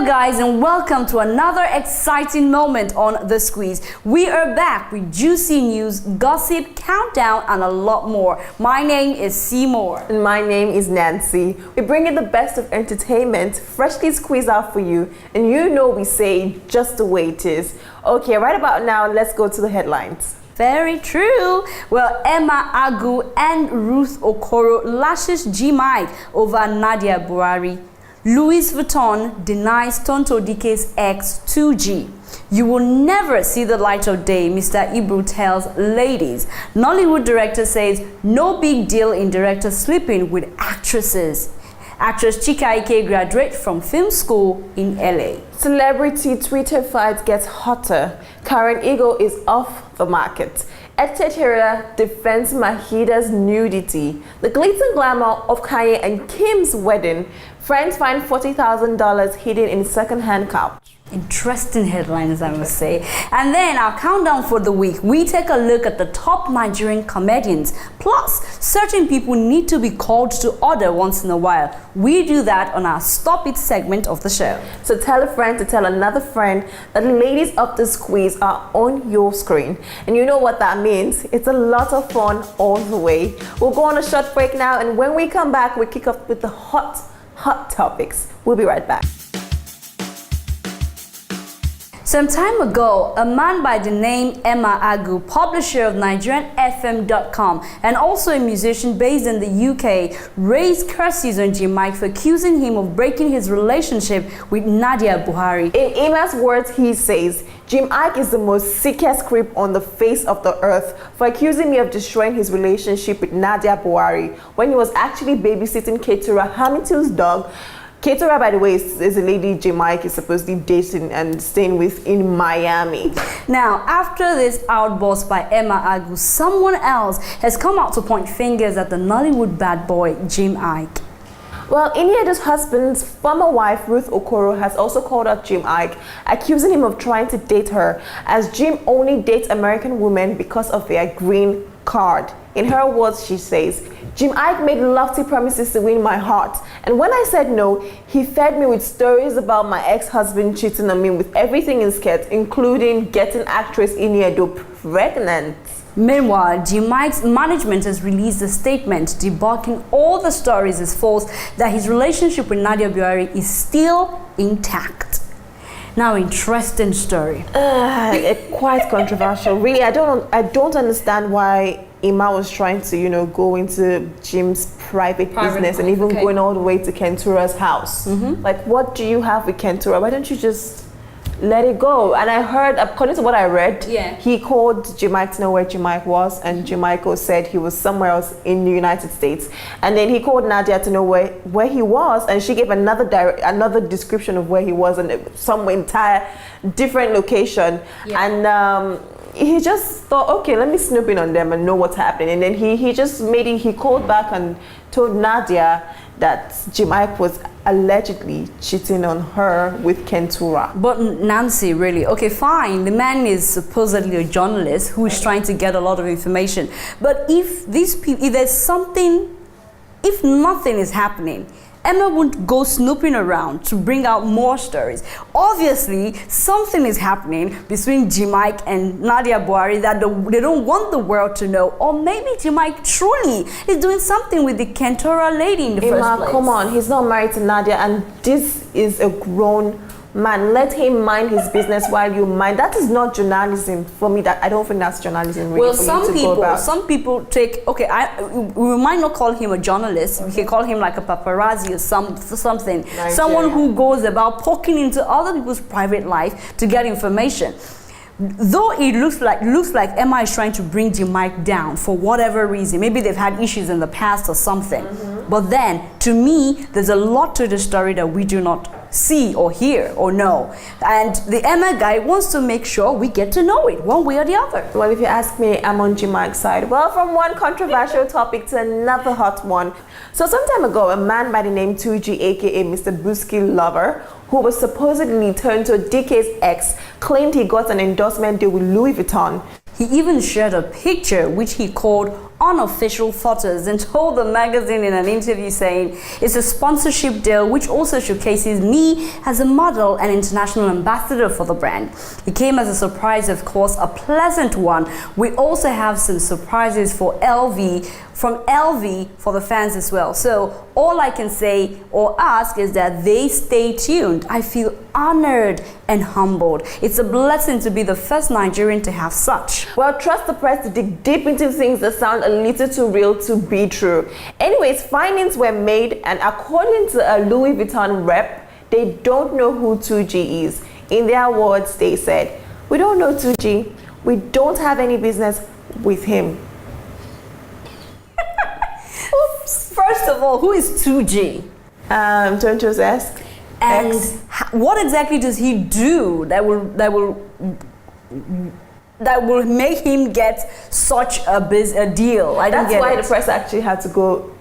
guys, and welcome to another exciting moment on The Squeeze. We are back with juicy news, gossip, countdown, and a lot more. My name is Seymour. And my name is Nancy. We bring you the best of entertainment, freshly squeezed out for you, and you know we say just the way it is. Okay, right about now, let's go to the headlines. Very true. Well, Emma Agu and Ruth Okoro lashes Kimye over Nadia Buari. Louis Vuitton denies Tonto Dike's ex 2G. You will never see the light of day, Mr. Ibru tells ladies. Nollywood director says no big deal in director sleeping with actresses. Actress Iyke graduates from film school in LA. Celebrity Twitter fight gets hotter. Karen Eagle is off the market. Etc. defends Mahida's nudity. The glitz and glamour of Kanye and Kim's wedding. Friends find $40,000 hidden in second-hand couch. Interesting headlines, I must say. And then our countdown for the week. We take a look at the top Nigerian comedians. Plus, certain people need to be called to order once in a while. We do that on our Stop It segment of the show. So tell a friend to tell another friend that the ladies of The Squeeze are on your screen. And you know what that means. It's a lot of fun all the way. We'll go on a short break now, and when we come back, we kick off with the hot topics. We'll be right back. Some time ago, a man by the name Emma Agu, publisher of NigerianFM.com and also a musician based in the UK, raised curses on Kimye for accusing him of breaking his relationship with Nadia Buari. In Emma's words, he says, Iyke is the most sickest creep on the face of the earth for accusing me of destroying his relationship with Nadia Buari when he was actually babysitting Ketura Hamilton's dog. Ketura, by the way, is a lady Kimye is supposedly dating and staying with in Miami. Now, after this outburst by Emma Agu, someone else has come out to point fingers at the Nollywood bad boy, Kimye. Well, Inyedo's husband's former wife, Ruth Okoro, has also called out Kimye, accusing him of trying to date her, as Jim only dates American women because of their green card. In her words, she says, Kimye made lofty promises to win my heart, and when I said no, he fed me with stories about my ex-husband cheating on me with everything in skirt, including getting actress Inyedo pregnant. Meanwhile, Kimye's management has released a statement debunking all the stories as false, that his relationship with Nadia Buari is still intact. Now, interesting story. Quite controversial. Really, I don't understand why Emma was trying to, go into Jim's private business and even going all the way to Kentura's house. Like, what do you have with Kentura? Why don't you just let it go? And I heard, according to what I read, he called Kimye to know where Kimye was, and Kimye said he was somewhere else in the United States. And then he called Nadia to know where he was, and she gave another description of where he was, and some entire different location. And he just thought, okay, let me snoop in on them and know what's happening. And then he called back and told Nadia that Kimye was allegedly cheating on her with Kentura. But Nancy, really, okay, fine, the man is supposedly a journalist who is trying to get a lot of information. But if nothing is happening, Emma won't go snooping around to bring out more stories. Obviously, something is happening between Kimye and Nadia Buari that they don't want the world to know. Or maybe Kimye truly is doing something with the Kentura lady in the first place. Come on, he's not married to Nadia, and this is a grown man. Let him mind his business while you mind. That is not journalism for me. That I don't think that's journalism. Really, well, some people take. Okay, we might not call him a journalist. We can call him like a paparazzi or something. Nigeria. Someone who goes about poking into other people's private life to get information. Though it looks like Emma is trying to bring Kimye down for whatever reason. Maybe they've had issues in the past or something. But then, to me, there's a lot to the story that we do not see or hear or know. And the Emma guy wants to make sure we get to know it one way or the other. Well, if you ask me, I'm on Kimye's side. Well, from one controversial topic to another hot one. So some time ago, a man by the name 2G, aka Mr. Busky Lover, who was supposedly turned to Dike's ex, claimed he got an endorsement deal with Louis Vuitton. He even shared a picture which he called unofficial photos and told the magazine in an interview saying it's a sponsorship deal which also showcases me as a model and international ambassador for the brand. It came as a surprise, of course, a pleasant one. We also have some surprises from LV for the fans as well. So all I can say or ask is that they stay tuned. I feel honored and humbled. It's a blessing to be the first Nigerian to have such. Well, trust the press to dig deep into things that sound a little too real to be true. Anyways, findings were made, and according to a Louis Vuitton rep, they don't know who 2G is. In their words, they said, "We don't know 2G. We don't have any business with him." Oops. First of all, who is 2G? Don't just ask. And what exactly does he do that will make him get such a deal? That's why the press actually had to go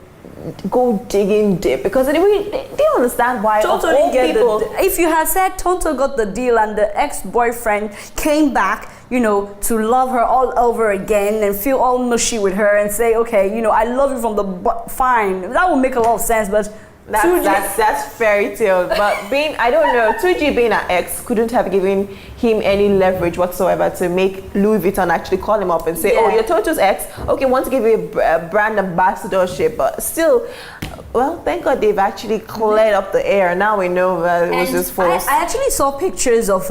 digging deep, because they didn't understand why. Totally get people. If you had said Tonto got the deal and the ex-boyfriend came back, you know, to love her all over again and feel all mushy with her and say, okay, you know, I love you from the fine, that would make a lot of sense, but that's fairy tale. But I don't know, 2G being an ex couldn't have given him any leverage whatsoever to make Louis Vuitton actually call him up and say, oh, you're Toto's ex, okay, want to give you a brand ambassadorship. But still, well, thank God they've actually cleared up the air. Now we know that it was just false. I actually saw pictures of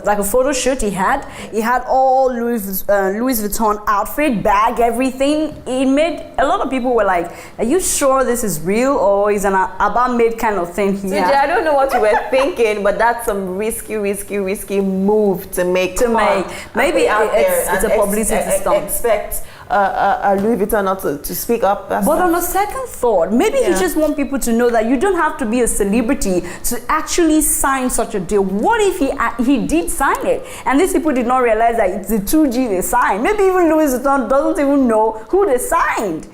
like a photo shoot he had. He had all Louis Vuitton outfit, bag, everything. It made a lot of people were like, are you sure this is real, or is an about-made kind of thing here? I don't know what you were thinking, but that's some risky move to make. Maybe it's a publicity stunt. Expect Louis Vuitton not to speak up. But on a second thought, maybe he just want people to know that you don't have to be a celebrity to actually sign such a deal. What if he did sign it and these people did not realize that it's the 2G they signed? Maybe even Louis Vuitton doesn't even know who they signed.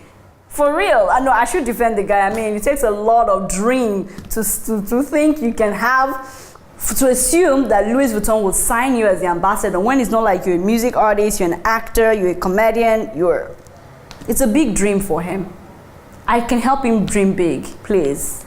For real. I know I should defend the guy. I mean, it takes a lot of dream to think you can have, to assume that Louis Vuitton will sign you as the ambassador when it's not like you're a music artist, you're an actor, you're a comedian, it's a big dream for him. I can help him dream big, please.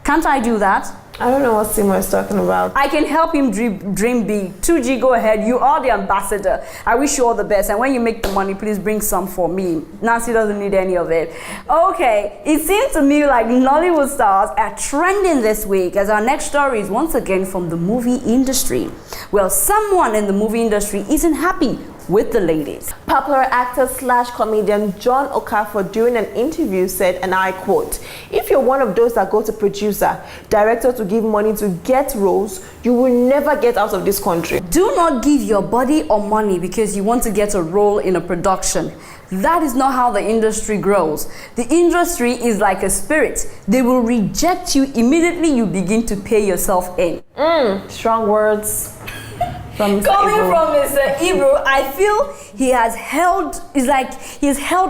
Can't I do that? I don't know what Simo is talking about. I can help him dream big. 2G, go ahead. You are the ambassador. I wish you all the best. And when you make the money, please bring some for me. Nancy doesn't need any of it. Okay, it seems to me like Nollywood stars are trending this week, as our next story is once again from the movie industry. Well, someone in the movie industry isn't happy with the ladies. Popular actor / comedian John Okafor during an interview said, and I quote, "If you're one of those that go to producer, director to give money to get roles, you will never get out of this country." Do not give your body or money because you want to get a role in a production. That is not how the industry grows. The industry is like a spirit. They will reject you immediately you begin to pay yourself in. Strong words. Coming from Mr. Ibro, I feel he has held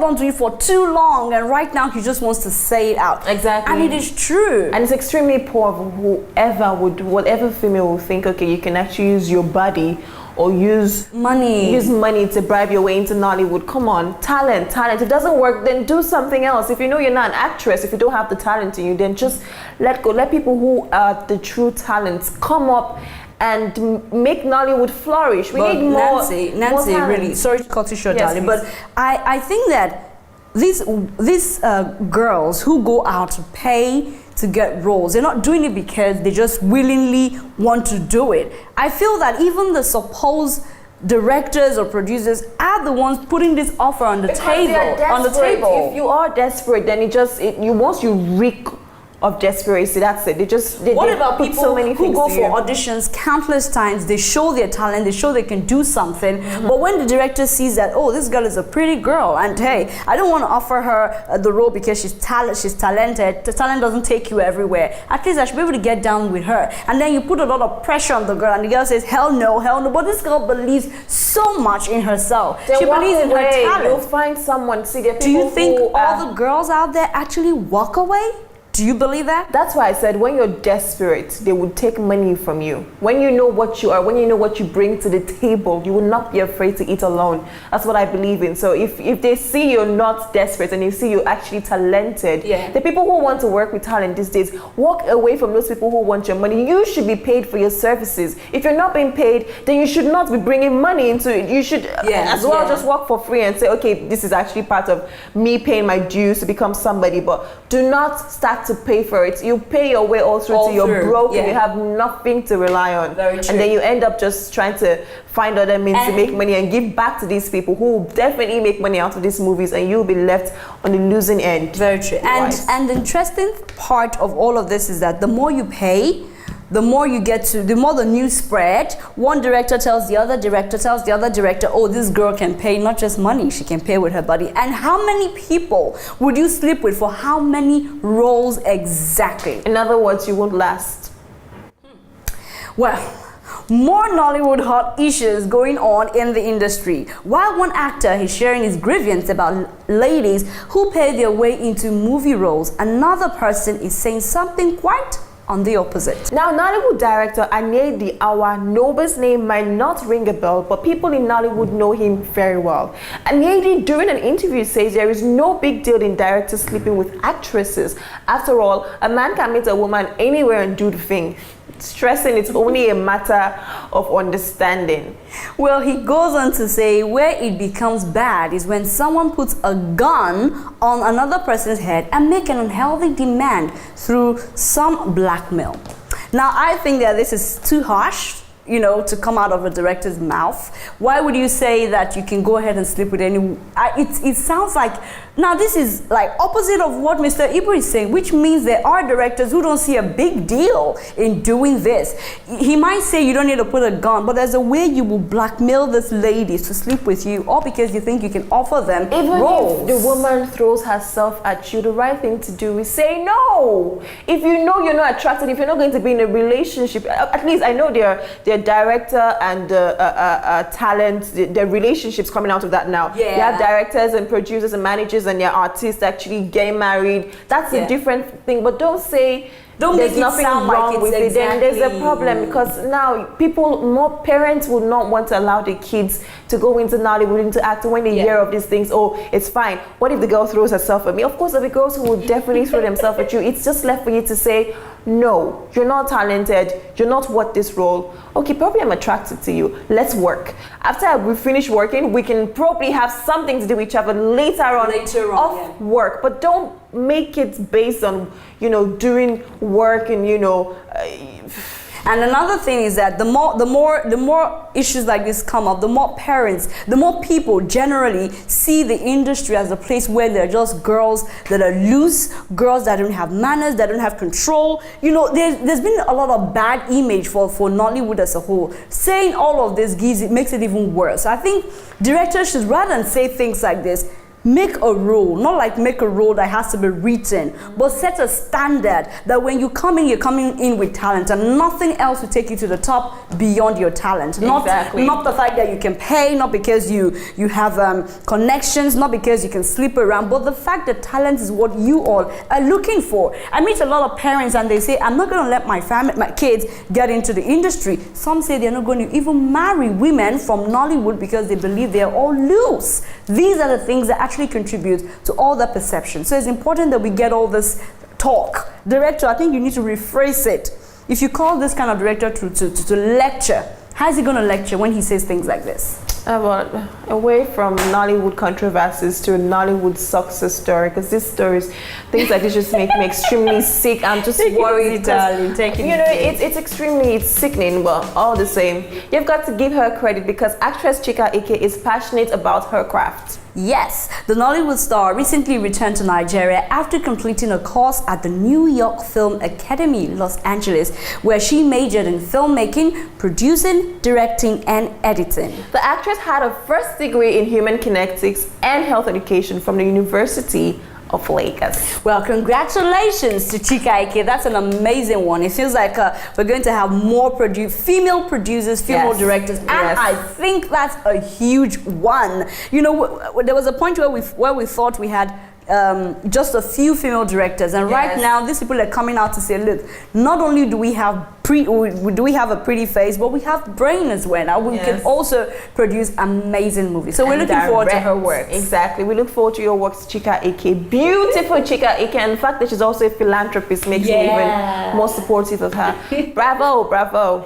onto it for too long, and right now he just wants to say it out. Exactly. And it is true. And it's extremely poor of whatever female would think, okay, you can actually use your body or use money to bribe your way into Nollywood. Come on, talent. If it doesn't work, then do something else. If you know you're not an actress, if you don't have the talent in you, then just let go. Let people who are the true talents come up and make Nollywood flourish. We need more. Nancy, really, sorry to cut you short, darling, but I think that these girls who go out to pay to get roles, they're not doing it because they just willingly want to do it. I feel that even the supposed directors or producers are the ones putting this offer on the table. If you are desperate, then once you reek of desperation, that's it. What about people so many who go for together. auditions countless times? They show their talent, they show they can do something, but when the director sees that, oh, this girl is a pretty girl, and hey, I don't want to offer her the role because she's talented. The talent doesn't take you everywhere. At least I should be able to get down with her. And then you put a lot of pressure on the girl, and the girl says, hell no. But this girl believes so much in herself. She believes in her talent. You'll find someone. See, do you think all the girls out there actually walk away? Do you believe that? That's why I said when you're desperate, they would take money from you. When you know what you are, when you know what you bring to the table, you will not be afraid to eat alone. That's what I believe in. So if they see you're not desperate and they see you're actually talented, the people who want to work with talent these days, walk away from those people who want your money. You should be paid for your services. If you're not being paid, then you should not be bringing money into it. You should as well just work for free and say, okay, this is actually part of me paying my dues to become somebody. But do not start to pay for it. You pay your way all through till you're broke and you have nothing to rely on. Very true. And then you end up just trying to find other means to make money and give back to these people who will definitely make money out of these movies, and you'll be left on the losing end. Very true. And the interesting part of all of this is that the more you pay, the more you get to, the more the news spread. One director tells the other director, oh, this girl can pay not just money, she can pay with her body. And how many people would you sleep with for how many roles exactly? In other words, you won't last. Well, more Nollywood hot issues going on in the industry. While one actor is sharing his grievance about ladies who pay their way into movie roles, another person is saying something quite on the opposite. Now, Nollywood director Iyke Awa Noba's name might not ring a bell, but people in Nollywood know him very well. Iyke, during an interview, says there is no big deal in directors sleeping with actresses. After all, a man can meet a woman anywhere and do the thing. Stressing it's only a matter of understanding. Well, he goes on to say where it becomes bad is when someone puts a gun on another person's head and make an unhealthy demand through some blackmail. Now, I think that this is too harsh, you know, to come out of a director's mouth. Why would you say that you can go ahead and sleep with any... It sounds like... Now, this is like opposite of what Mr. Iyke is saying, which means there are directors who don't see a big deal in doing this. He might say you don't need to put a gun, but there's a way you will blackmail these ladies to sleep with you, or because you think you can offer them roles. If the woman throws herself at you, the right thing to do is say no. If you know you're not attracted, if you're not going to be in a relationship, at least I know their director and talent, their relationships coming out of that now. You have directors and producers and managers and their artists actually getting married. That's a different thing, but don't there's nothing wrong with it. Then there's a problem, because now more parents would not want to allow the kids to go into Nollywood, into acting, when they hear of these things. Oh, it's fine. What if the girl throws herself at me? Of course, there'll be girls who will definitely throw themselves at you. It's just left for you to say, no, you're not talented, you're not worth this role. Okay, probably I'm attracted to you. Let's work. After we finish working, we can probably have something to do with each other later on off work. But don't make it based on, you know, doing work and, you know... And another thing is that the more issues like this come up, the more parents, the more people generally see the industry as a place where there are just girls that are loose, girls that don't have manners, that don't have control. You know, there's been a lot of bad image for Nollywood as a whole. Saying all of this makes it even worse. I think directors should, rather than say things like this, make a rule, not like make a rule that has to be written, but set a standard that when you come in, you're coming in with talent, and nothing else will take you to the top beyond your talent. Exactly. Not the fact that you can pay, not because you have connections, not because you can sleep around, but the fact that talent is what you all are looking for. I meet a lot of parents and they say, I'm not going to let my kids get into the industry. Some say they're not going to even marry women from Nollywood because they believe they're all loose. These are the things that actually contribute to all that perception. So it's important that we get all this talk. Director, I think you need to rephrase it. If you call this kind of director to lecture, how is he going to lecture when he says things like this? Well, away from Nollywood controversies to a Nollywood success story, because these stories, things like this just make me extremely sick. I'm just worried. It's sickening, but all the same, you've got to give her credit, because actress Iyke is passionate about her craft. Yes, the Nollywood star recently returned to Nigeria after completing a course at the New York Film Academy, Los Angeles, where she majored in filmmaking, producing, directing, and editing. The actress had her first degree in human kinetics and health education from the University of Lagos. Well, congratulations to Iyke. That's an amazing one. It feels like we're going to have more female producers, female directors, and I think that's a huge one. You know, there was a point where we thought we had just a few female directors, and right now these people are coming out to say, look, not only do we have a pretty face, but we have brain as well. Now we can also produce amazing movies. So we're looking forward to her work. Exactly. We look forward to your works, Chika Iyke. Beautiful Chika Iyke. And the fact that she's also a philanthropist makes me even more supportive of her. Bravo, bravo.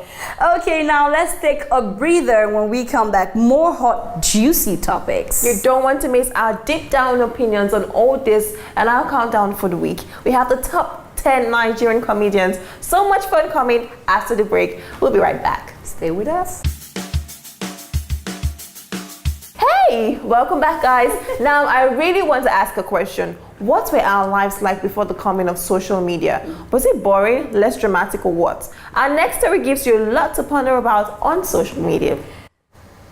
Okay, now let's take a breather. When we come back, more hot, juicy topics. You don't want to miss our deep down opinions on all this and our countdown for the week. We have the top 10 Nigerian comedians. So much fun coming after the break. We'll be right back. Stay with us. Hey, welcome back, guys. Now, I really want to ask a question. What were our lives like before the coming of social media? Was it boring, less dramatic, or what? Our next story gives you a lot to ponder about on social media.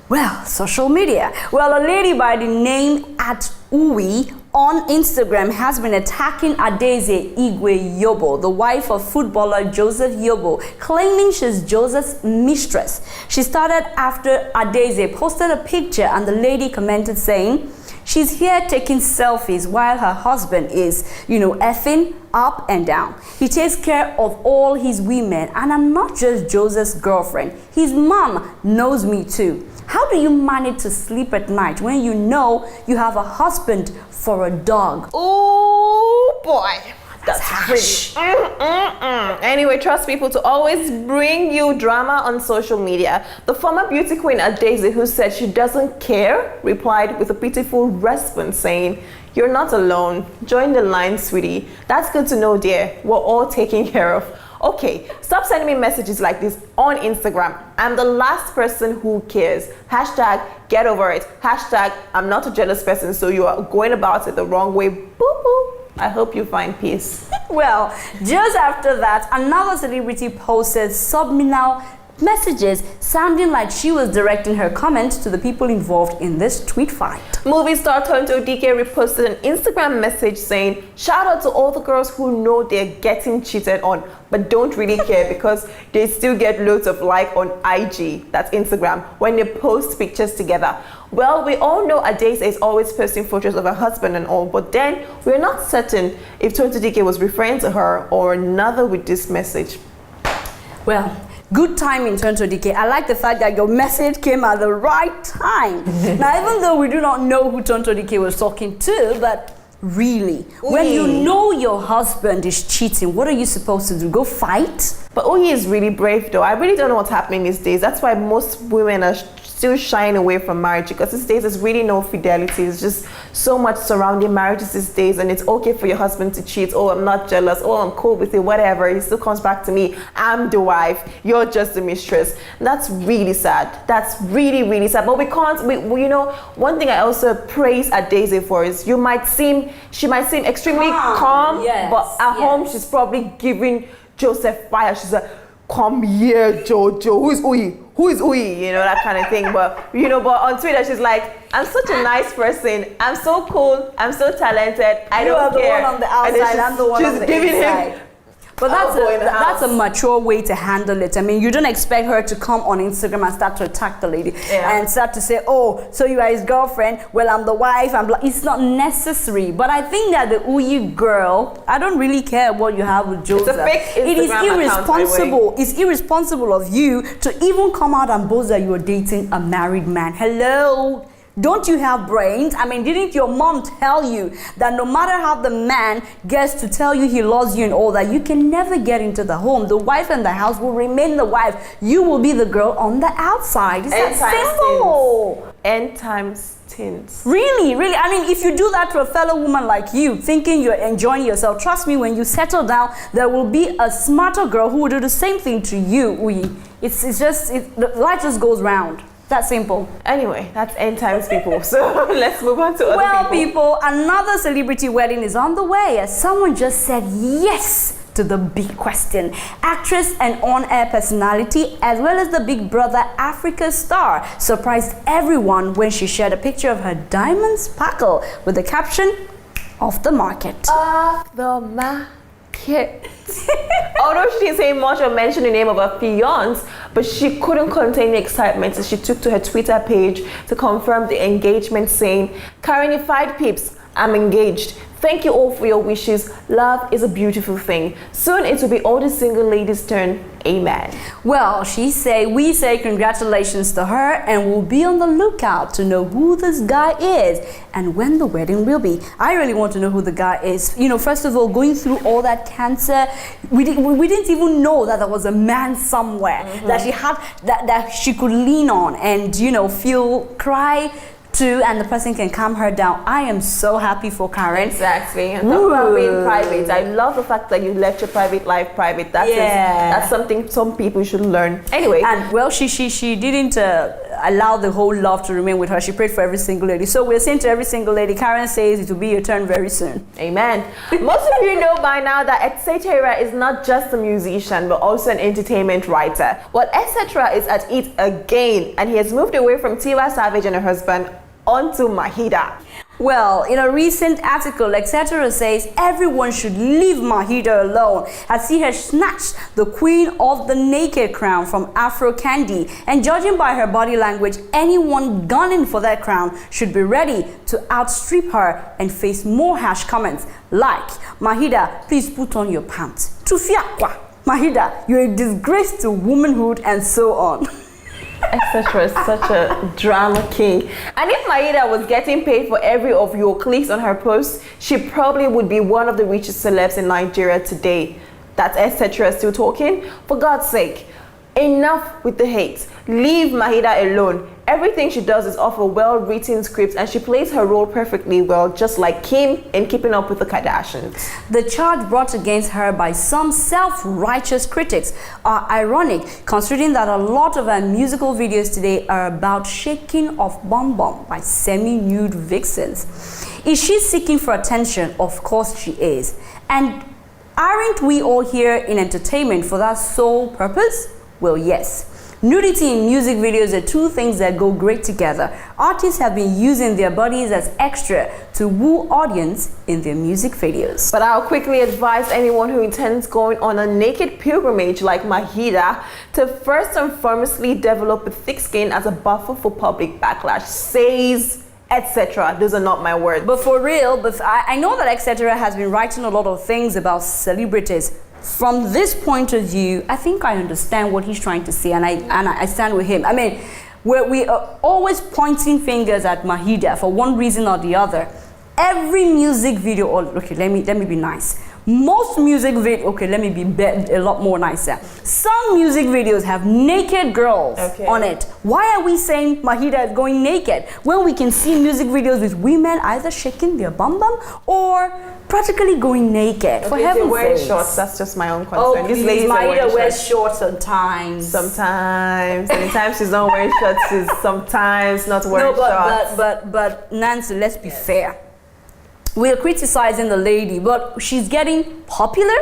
Well, social media. Well, a lady by the name @Uwi on Instagram has been attacking Adaeze Igwe Yobo, the wife of footballer Joseph Yobo, claiming she's Joseph's mistress. She started after Adaeze posted a picture and the lady commented saying, she's here taking selfies while her husband is, effing up and down. He takes care of all his women, and I'm not just Joseph's girlfriend. His mom knows me too. How do you manage to sleep at night when you know you have a husband for a dog? Oh boy, that's harsh. Anyway, trust people to always bring you drama on social media. The former beauty queen Adaeze, who said she doesn't care, replied with a pitiful response saying, "You're not alone. Join the line, sweetie. That's good to know, dear. We're all taken care of." Okay, stop sending me messages like this on Instagram. I'm the last person who cares. Hashtag get over it. Hashtag I'm not a jealous person, so you are going about it the wrong way. Boo-hoo. I hope you find peace. Well, just after that, another celebrity posted subliminal messages sounding like she was directing her comments to the people involved in this tweet fight. Movie star Tonto Dike reposted an Instagram message saying, "Shout out to all the girls who know they're getting cheated on, but don't really care because they still get loads of like on IG," that's Instagram, when they post pictures together. Well, we all know Adaeze is always posting photos of her husband and all, but then we're not certain if Tonto Dike was referring to her or another with this message. Well, good timing, Tonto Dike. I like the fact that your message came at the right time. Now, even though we do not know who Tonto Dike was talking to, but really, when you know your husband is cheating, what are you supposed to do? Go fight? But Uyi is really brave, though. I really don't know what's happening these days. That's why most women are still shying away from marriage, because these days there's really no fidelity. It's just so much surrounding marriages these days, and it's okay for your husband to cheat. Oh, I'm not jealous. Oh, I'm cool with it. Whatever. He still comes back to me. I'm the wife. You're just the mistress. That's really sad. That's really, really sad. But we can't. One thing I also praise Adaeze for is she might seem extremely calm, but at home she's probably giving Joseph fire. She's like, "Come here, Jojo. Who is Uyi? Who is Uyi?" That kind of thing. But but on Twitter she's like, "I'm such a nice person. I'm so cool. I'm so talented. I don't care." You are the one on the outside. I'm the one on the inside. But that's a mature way to handle it. I mean, you don't expect her to come on Instagram and start to attack the lady and start to say, "Oh, so you are his girlfriend? Well, I'm the wife." It's not necessary. But I think that the Uyi girl, I don't really care what you have with Joseph. It's a fake Instagram It is irresponsible. Account, it's irresponsible of you to even come out and boast that you are dating a married man. Hello. Don't you have brains? I mean, didn't your mom tell you that no matter how the man gets to tell you he loves you and all that, you can never get into the home? The wife in the house will remain the wife. You will be the girl on the outside. It's that simple. End times tins. Really, really. I mean, if you do that to a fellow woman like you, thinking you're enjoying yourself, trust me, when you settle down, there will be a smarter girl who will do the same thing to you. Life just goes round. That simple. Anyway, that's end times, people. So let's move on to other people. Well, people, another celebrity wedding is on the way as someone just said yes to the big question. Actress and on-air personality, as well as the Big Brother Africa star, surprised everyone when she shared a picture of her diamond sparkle with the caption, "Off the market." Off the market. Although she didn't say much or mention the name of her fiance, but she couldn't contain the excitement as she took to her Twitter page to confirm the engagement, saying, "Carinified peeps, I'm engaged. Thank you all for your wishes. Love is a beautiful thing. Soon it will be all the single ladies' turn. Amen. Well, we say congratulations to her, and we'll be on the lookout to know who this guy is and when the wedding will be. I really want to know who the guy is. You know, first of all, going through all that cancer, we didn't even know that there was a man somewhere that she had, that she could lean on and, you know, cry to, and the person can calm her down. I am so happy for Karen. Exactly. And talk about being private. I love the fact that you left your private life private. That's something some people should learn. Anyway. And well, she didn't allow the whole love to remain with her. She prayed for every single lady. So we're saying to every single lady, Karen says it will be your turn very soon. Amen. Most of you know by now that etc. is not just a musician, but also an entertainment writer. Well, etc. is at it again, and he has moved away from Tiwa Savage and her husband onto Mahida. Well, in a recent article, etc. says everyone should leave Mahida alone as he has snatched the queen of the naked crown from Afro Candy. And judging by her body language, anyone gunning for that crown should be ready to outstrip her and face more harsh comments like, Mahida, please put on your pants. Tufiakwa, Mahida, you're a disgrace to womanhood, and so on. Etc. is such a drama king. And if Mahida was getting paid for every of your clicks on her posts, she probably would be one of the richest celebs in Nigeria today. That's etc. still talking? For God's sake, enough with the hate. Leave Mahida alone. Everything she does is off a well-written script, and she plays her role perfectly well, just like Kim in Keeping Up with the Kardashians. The charge brought against her by some self-righteous critics are ironic, considering that a lot of her musical videos today are about shaking of bum bum by semi-nude vixens. Is she seeking for attention? Of course she is. And aren't we all here in entertainment for that sole purpose? Well, yes. Nudity in music videos are two things that go great together. Artists have been using their bodies as extra to woo audience in their music videos. But I'll quickly advise anyone who intends going on a naked pilgrimage like Mahida to first and foremost develop a thick skin as a buffer for public backlash. Says etc. Those are not my words. But for real, I know that etc. has been writing a lot of things about celebrities. From this point of view, I think I understand what he's trying to say, and I stand with him. I mean, we are always pointing fingers at Mahida for one reason or the other. Every music video, okay, let me be nice. Most music videos, okay, let me be a lot more nicer. Some music videos have naked girls on it. Why are we saying Mahida is going naked when we can see music videos with women either shaking their bum bum or practically going naked? For heaven's sake. Shorts, that's just my own concern. Oh, please, Mahida wears shorts sometimes. Sometimes. Anytime she's not wearing shorts, she's sometimes not wearing shorts. But Nancy, let's be fair. We're criticizing the lady, but she's getting popular,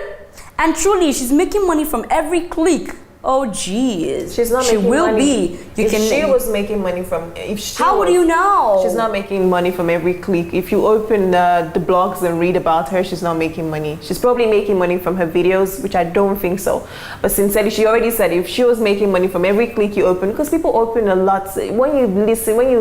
and truly she's making money from every click. Oh geez, she's not. She making will money. be. If she was making money from, how would you know? She's not making money from every click. If you open the blogs and read about her, she's not making money. She's probably making money from her videos, which I don't think so. But sincerely, she already said if she was making money from every click you open, because people open a lot. When you listen, when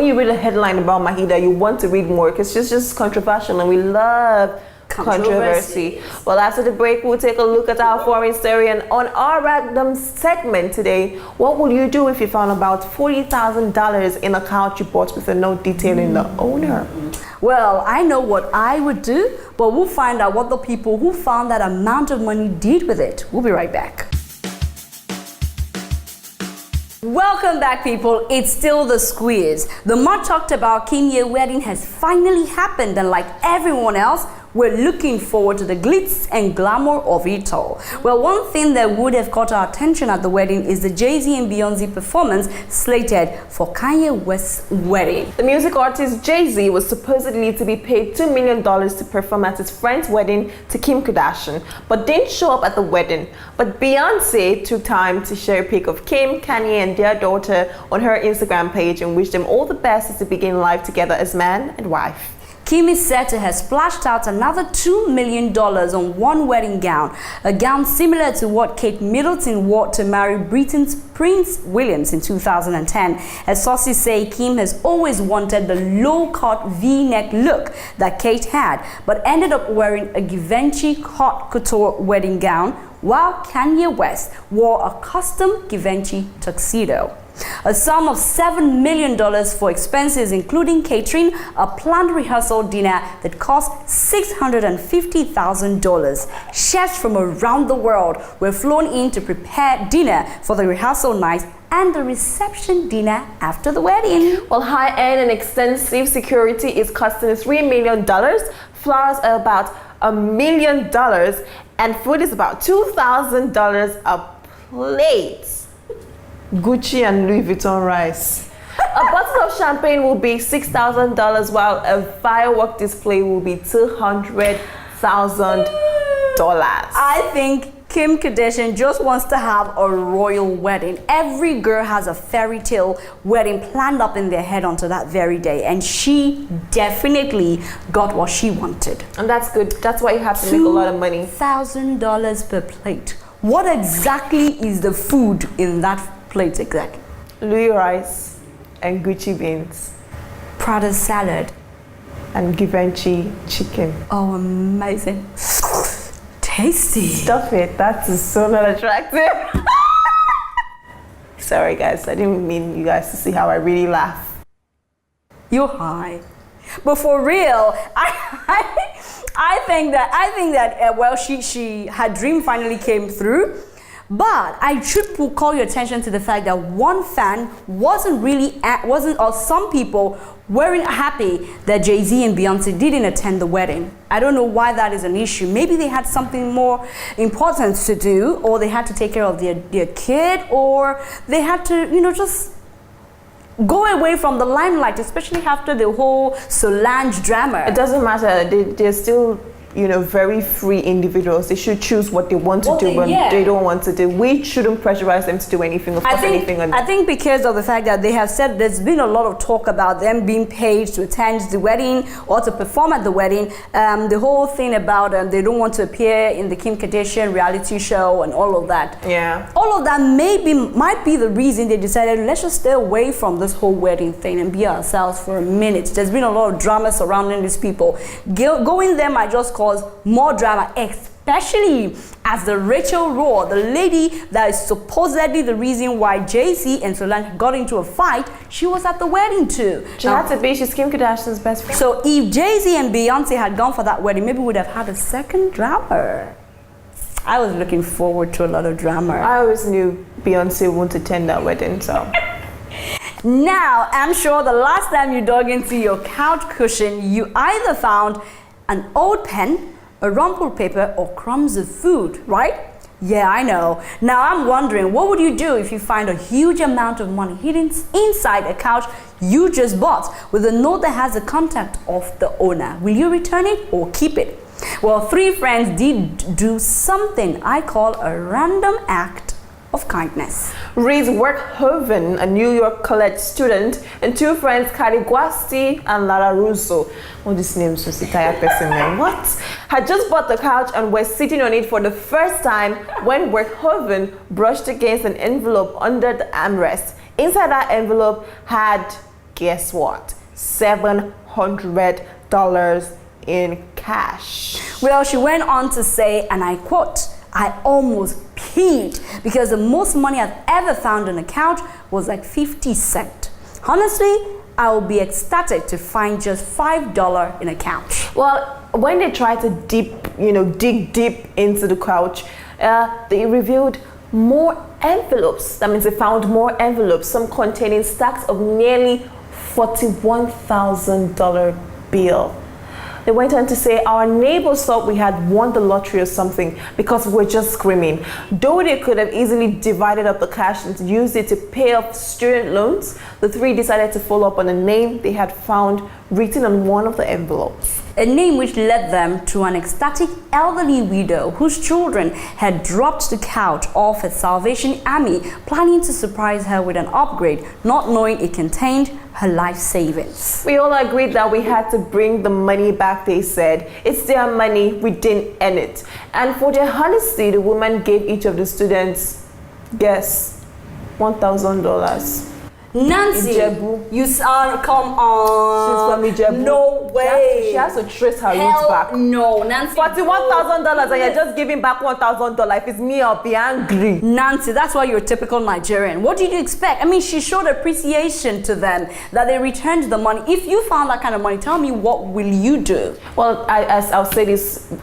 you read a headline about Mahida, you want to read more because she's just controversial, and we love controversy. Well, after the break, we'll take a look at our foreign story, and on our random segment today, what would you do if you found about $40,000 in a couch you bought with a note detailing the owner? Well, I know what I would do, but we'll find out what the people who found that amount of money did with it. We'll be right back. Welcome back, people. It's still the squeeze. The much talked about Kimye wedding has finally happened, and like everyone else, we're looking forward to the glitz and glamour of it all. Well, one thing that would have caught our attention at the wedding is the Jay-Z and Beyonce performance slated for Kanye West's wedding. The music artist Jay-Z was supposedly to be paid $2 million to perform at his friend's wedding to Kim Kardashian, but didn't show up at the wedding. But Beyonce took time to share a pic of Kim, Kanye, and their daughter on her Instagram page and wished them all the best as they begin life together as man and wife. Kim is said to have splashed out another $2 million on one wedding gown, a gown similar to what Kate Middleton wore to marry Britain's Prince William in 2010. As sources say, Kim has always wanted the low-cut V-neck look that Kate had, but ended up wearing a Givenchy haute couture wedding gown, while Kanye West wore a custom Givenchy tuxedo. A sum of $7 million for expenses including catering, a planned rehearsal dinner that cost $650,000. Chefs from around the world were flown in to prepare dinner for the rehearsal night and the reception dinner after the wedding. Well, high-end and extensive security is costing $3 million. Flowers are about $1 million, and food is about $2,000 a plate. Gucci and Louis Vuitton rice. A bottle of champagne will be $6,000, while a firework display will be $200,000. I think Kim Kardashian just wants to have a royal wedding. Every girl has a fairy tale wedding planned up in their head onto that very day, and she definitely got what she wanted. And that's good. That's why you have to make a lot of money. $1,000 per plate. What exactly is the food in that plate exactly? Louis rice and Gucci beans. Prada salad. And Givenchy chicken. Oh, amazing. Tasty. Stop it. That is so not attractive. Sorry guys, I didn't mean you guys to see how I really laugh. You're high. But for real, I think that well, her dream finally came through. But I should call your attention to the fact that one fan or some people weren't happy that Jay-Z and Beyonce didn't attend the wedding. I don't know why that is an issue. Maybe they had something more important to do, or they had to take care of their kid, or they had to, just go away from the limelight, especially after the whole Solange drama. It doesn't matter. They're still, very free individuals. They should choose what they want to do when they don't want to do. We shouldn't pressurize them to do anything. I think because of the fact that they have said there's been a lot of talk about them being paid to attend the wedding or to perform at the wedding. The whole thing about they don't want to appear in the Kim Kardashian reality show and all of that. Yeah. All of that might be the reason they decided, let's just stay away from this whole wedding thing and be ourselves for a minute. There's been a lot of drama surrounding these people. Going there might just cause more drama, especially as the Rachel Rohr, the lady that is supposedly the reason why Jay-Z and Solange got into a fight, she was at the wedding too. She had to be. She's Kim Kardashian's best friend. So if Jay-Z and Beyonce had gone for that wedding, maybe we would have had a second drama. I was looking forward to a lot of drama. I always knew Beyonce wouldn't attend that wedding, so. Now, I'm sure the last time you dug into your couch cushion, you either found an old pen, a rumpled paper, or crumbs of food, right? Yeah, I know. Now I'm wondering, what would you do if you find a huge amount of money hidden inside a couch you just bought with a note that has the contact of the owner? Will you return it or keep it? Well, 3 friends did do something I call a random act of kindness. Reese Werkhoven, a New York college student, and 2 friends, Kari Guasti and Lara Russo. All these names was a tired person, man. What? Had just bought the couch and were sitting on it for the first time when Werkhoven brushed against an envelope under the armrest. Inside that envelope had, guess what? $700 in cash. Well, she went on to say, and I quote, "I almost peed because the most money I've ever found on a couch was like 50 cents. Honestly, I will be ecstatic to find just $5 in a couch." Well, when they tried to dig deep into the couch, they revealed more envelopes. That means they found more envelopes, some containing stacks of nearly $41,000 bill. They went on to say, "Our neighbors thought we had won the lottery or something because we're just screaming." Though they could have easily divided up the cash and used it to pay off student loans, the 3 decided to follow up on a name they had found written on one of the envelopes. A name which led them to an ecstatic elderly widow whose children had dropped the couch off at Salvation Army, planning to surprise her with an upgrade, not knowing it contained her life savings. We all agreed that we had to bring the money back, they said. It's their money, we didn't earn it. And for their honesty, the woman gave each of the students, guess, $1,000. Nancy, Ijebu. you sound, come on. She's from Ijebu. No way. She has to trace her roots back. No, Nancy. $41,000 and you're just giving back $1,000. If it's me, I'll be angry. Nancy, that's why you're a typical Nigerian. What did you expect? I mean, she showed appreciation to them that they returned the money. If you found that kind of money, tell me, what will you do? Well, I'll say this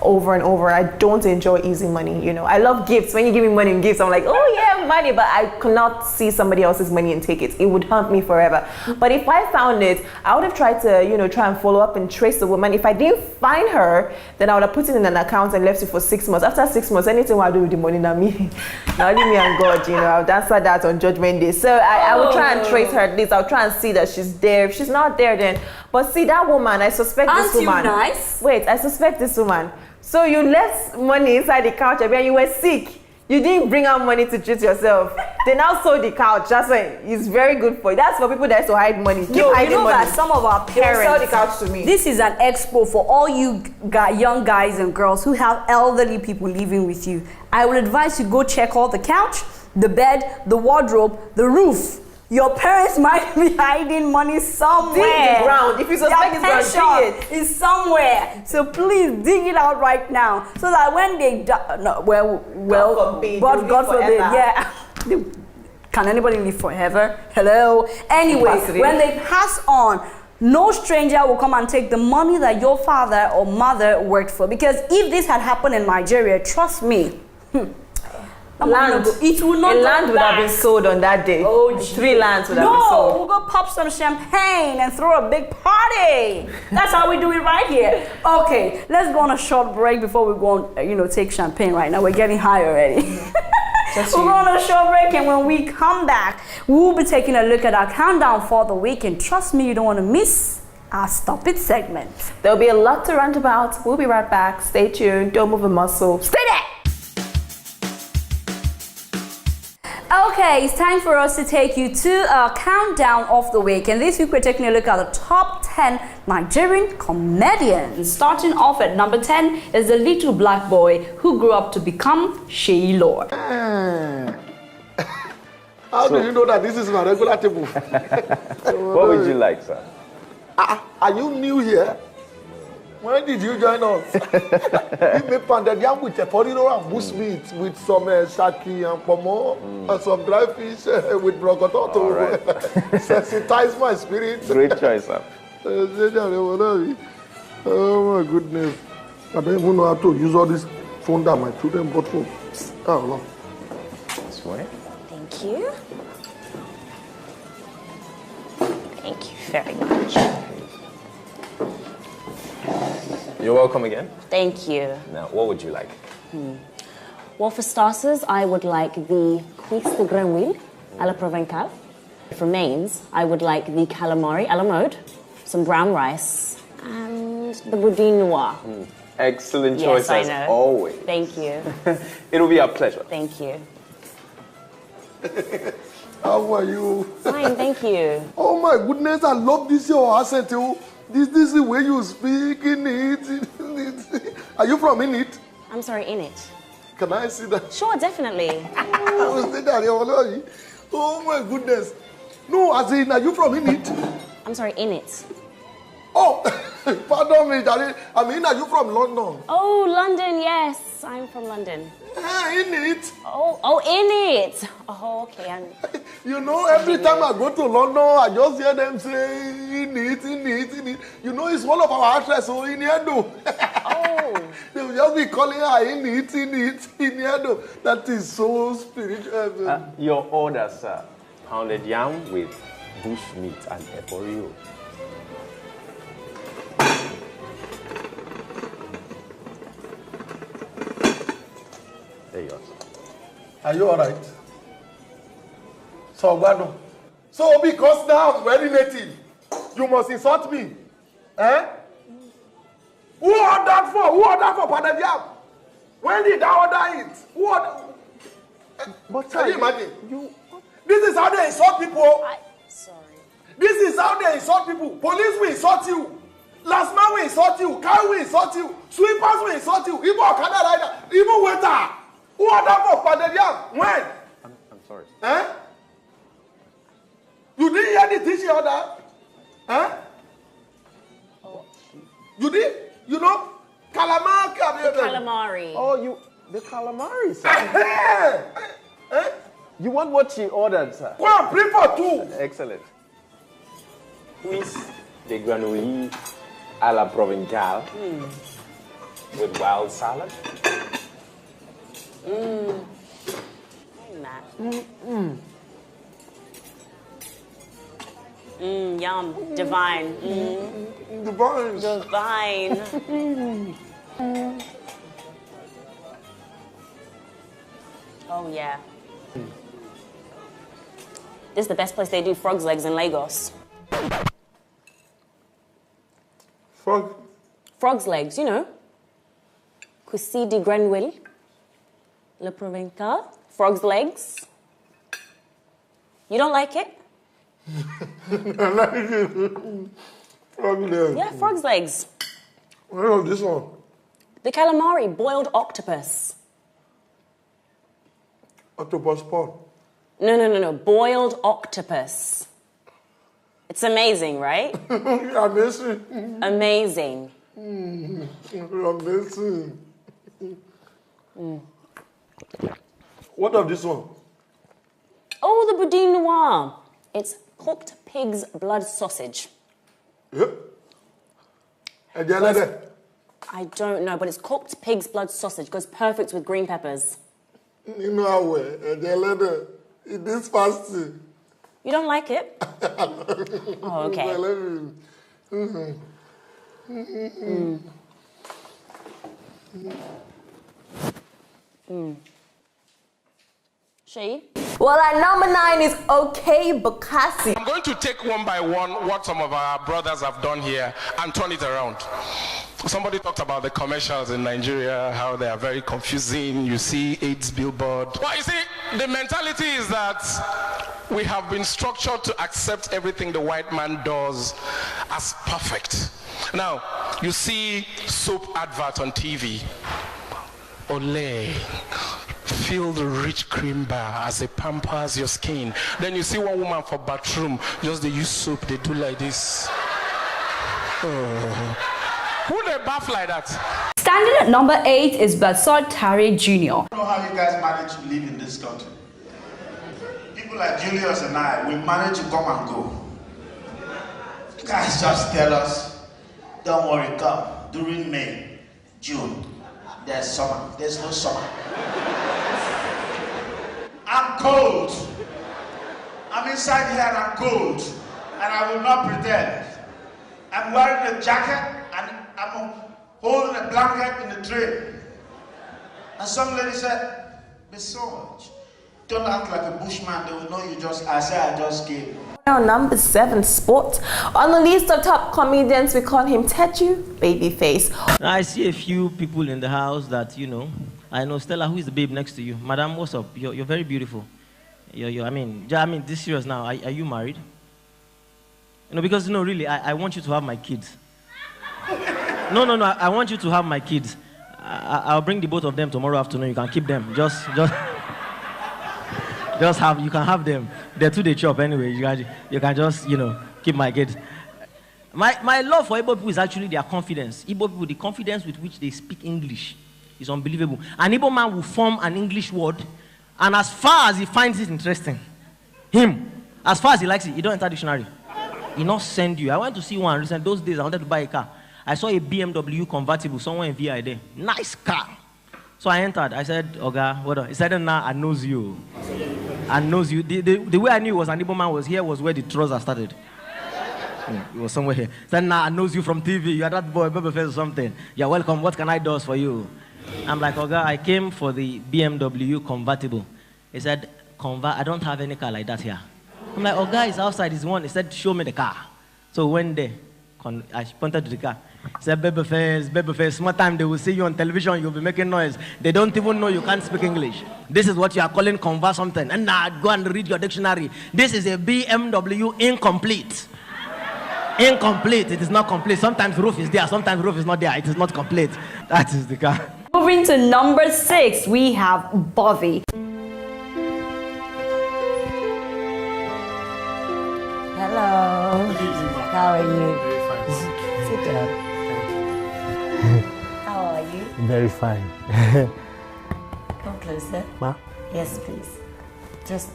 over and over. I don't enjoy easy money. You know, I love gifts. When you give me money and gifts, I'm like, oh yeah, money. But I cannot see somebody else's money and take it. It would haunt me forever. But if I found it, I would have tried to, you know, try and follow up and trace the woman. If I didn't find her, then I would have put it in an account and left it for 6 months. After 6 months, anything I do with the money, now me, now only me and God, you know, I would answer that on Judgment Day. So I would try and trace her at least. I'll try and see that she's there. If she's not there, then. But see, that woman, I suspect this woman. Aren't you nice? Wait, I suspect this woman. So you left money inside the couch and you were sick. You didn't bring out money to treat yourself. They now sold the couch. That's why it's very good for you. That's for people that to hide money. Keep hiding money. That some of our parents sell the couch to me. This is an expo for all you young guys and girls who have elderly people living with you. I would advise you go check all the couch, the bed, the wardrobe, the roof. Your parents might be hiding money somewhere. Dig the ground. If you suspect it's ground, dig it. Is somewhere. So please dig it out right now, so that when they die, no, God forbid, yeah. Can anybody live forever? Hello. Anyway, when they pass on, no stranger will come and take the money that your father or mother worked for. Because if this had happened in Nigeria, trust me. Land. It would not. A land would have been sold on that day. Oh, 3 lands would have been sold. No, we'll go pop some champagne and throw a big party. That's how we do it right here. Okay, let's go on a short break before we go on, take champagne right now. We're getting high already. We'll go on a short break, and when we come back, we'll be taking a look at our countdown for the week. And trust me, you don't want to miss our Stop It segment. There'll be a lot to rant about. We'll be right back. Stay tuned. Don't move a muscle. Stay there. Okay, it's time for us to take you to our countdown of the week. And this week we're taking a look at the top 10 Nigerian comedians. Starting off at number 10 is the little black boy who grew up to become Sheyi Lord. How do you know that this is my regular table? What would you like, sir? Are you new here? When did you join us? We made pounded yam with a porino and bush meat with some shaki and pomo and some dry fish with brocoto to sensitize my spirit. Great choice, sir. Oh my goodness. I don't even know how to use all this phone that my children bought for. Oh no. This way. Thank you. Thank you very much. You're welcome again. Thank you. Now, what would you like? Well, for starters, I would like the cuisse de grenouille à la provençale. For mains, I would like the calamari à la mode, some brown rice, and the boudin noir. Excellent Yes, choice I as know. always. Thank you. It'll be our pleasure. Thank you. How are you? Fine, thank you. Oh my goodness, I love this your accent. This is the way you speak in it. Are you from in it? I'm sorry, in it. Can I see that? Sure, definitely. I was saying that. Oh my goodness. No, as in, are you from in it? I'm sorry, in it. Oh, pardon me, darling. I mean, are you from London? Oh, London, yes. I'm from London. In it. Oh, in it. Oh, okay. You know, every time I go to London, I just hear them say, in it. You know, it's one of our actresses, so in Edo. Oh. They will just be calling her in Edo. That is so spiritual. Your order, sir. Pounded yam with bush meat and eporio. There you are. Are you all right? So, because now I'm very native, you must insult me. Eh? Who ordered for? Who ordered for pounded yam? When did I order it? Who ordered? But can you imagine? This is how they insult people. Sorry. This is how they insult people. Police will insult you. Last man will insult you. Car will insult you. Sweepers will insult you. Even Okada rider. Even waiter. Who ordered for pounded yam? When? I'm sorry. Eh? You didn't hear the teaching order? Eh? You did? You know? Calamari. Oh, the calamari, sir. You want what she ordered, sir? Go and bring for two. Excellent. Cuisse de grenouille à la provençale with wild salad. Yum. Divine. Divine. Oh, yeah. This is the best place they do frog's legs in Lagos. Frog? Frog's legs, you know. Cuisse de grenouille. Le Provençal. Frog's legs. You don't like it? I like it. Frog legs. Yeah, frog's legs. What is this one? The calamari, boiled octopus. Octopus pot. No. Boiled octopus. It's amazing, right? Amazing. Amazing. Amazing. What of this one? Oh, the boudin noir. It's cooked pig's blood sausage. Yep. I don't know, but it's cooked pig's blood sausage. Goes perfect with green peppers. You know how well. It is fasting. You don't like it? Oh, okay. She? Well, at number 9 is Okay Bakassi. I'm going to take one by one what some of our brothers have done here and turn it around. Somebody talked about the commercials in Nigeria, how they are very confusing. You see AIDS billboard. Well, you see, the mentality is that we have been structured to accept everything the white man does as perfect. Now, you see soap advert on TV. Olay. Feel the rich cream bar as it pampers your skin. Then you see one woman for bathroom, just they use soap, they do like this. Who they bath like that? Standing at number 8 is Basod Tare Jr. I don't know how you guys manage to live in this country. People like Julius and I, we manage to come and go. You guys just tell us, don't worry, come. During May, June, there's summer. There's no summer. I'm cold. I'm inside here and I'm cold. And I will not pretend. I'm wearing a jacket and I'm holding a blanket in the train. And some lady said, Basoj, don't act like a bushman. They will know you just, I just came. Now, number 7, sport. On the list of top comedians, we call him Teju Babyface. I see a few people in the house that, you know, I know Stella, who is the babe next to you? Madam, what's up? You're very beautiful. I mean, this serious now. Are you married? You know, because, really, I want you to have my kids. No, I want you to have my kids. I'll bring the both of them tomorrow afternoon. You can keep them. Just have, you can have them. They're too they chop anyway. You can just, keep my kids. My love for Igbo people is actually their confidence. Igbo people, the confidence with which they speak English is unbelievable. An Igbo man will form an English word, and as far as he finds it interesting, as far as he likes it, he don't enter dictionary. He not send you. I went to see one recently. Those days, I wanted to buy a car. I saw a BMW convertible somewhere in VI there. Nice car. So I entered. I said, Oga, what? He said, nah, I knows you. I knows you. The way I knew it was an Igbo man was here was where the trouser started. It was somewhere here. He said, nah, I knows you from TV. You are that boy, Babyface or something. You're welcome. What can I do for you? I'm like, Oga, I came for the BMW convertible. He said, I don't have any car like that here. I'm like, Oga, it's outside. It's one. He said, show me the car. So we went there. She pointed to the car. Said, baby face, small time they will see you on television, you'll be making noise. They don't even know you can't speak English. This is what you are calling converse something. And now go and read your dictionary. This is a BMW incomplete. Incomplete, it is not complete. Sometimes roof is there, sometimes roof is not there. It is not complete. That is the car. Moving to number 6, we have Bobby. Hello. How are you? Very fine. Sit down. How are you? Very fine. Come closer. Ma? Yes, please. Just.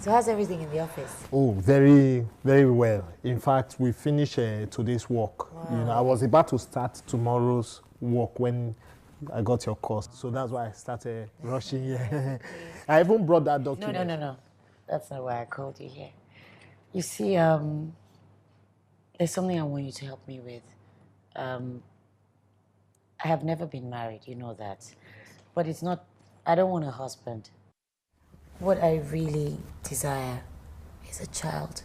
So how's everything in the office? Oh, very, very well. In fact, we finished today's work. Wow. You know, I was about to start tomorrow's work when I got your call. So that's why I started rushing here. I even brought that document. No. That's not why I called you here. You see, there's something I want you to help me with. I have never been married, you know that. But it's not, I don't want a husband. What I really desire is a child.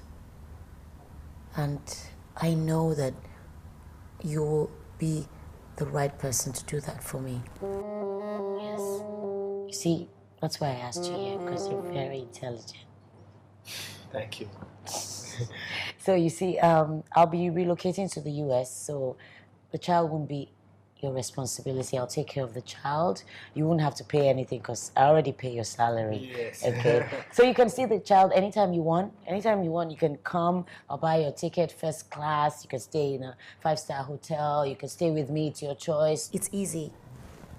And I know that you will be the right person to do that for me. Yes. You see, that's why I asked you here, because you're very intelligent. Thank you. So you see, I'll be relocating to the US, so the child won't be your responsibility. I'll take care of the child. You won't have to pay anything because I already pay your salary. Yes. Okay. So you can see the child anytime you want. Anytime you want, you can come. I'll buy your ticket first class. You can stay in a 5-star hotel. You can stay with me. It's your choice. It's easy.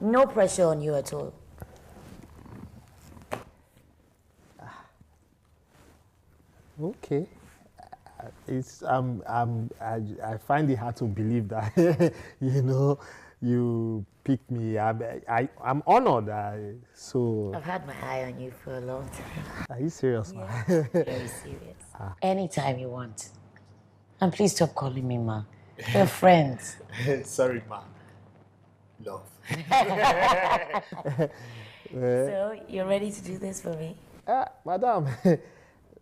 No pressure on you at all. Okay. I find it hard to believe that, you know, you picked me. I'm honored. I've had my eye on you for a long time. Are you serious, Yeah. man? Very serious. Anytime you want. And please stop calling me Ma. We're friends. Sorry, ma. Love. So, you're ready to do this for me? Madam,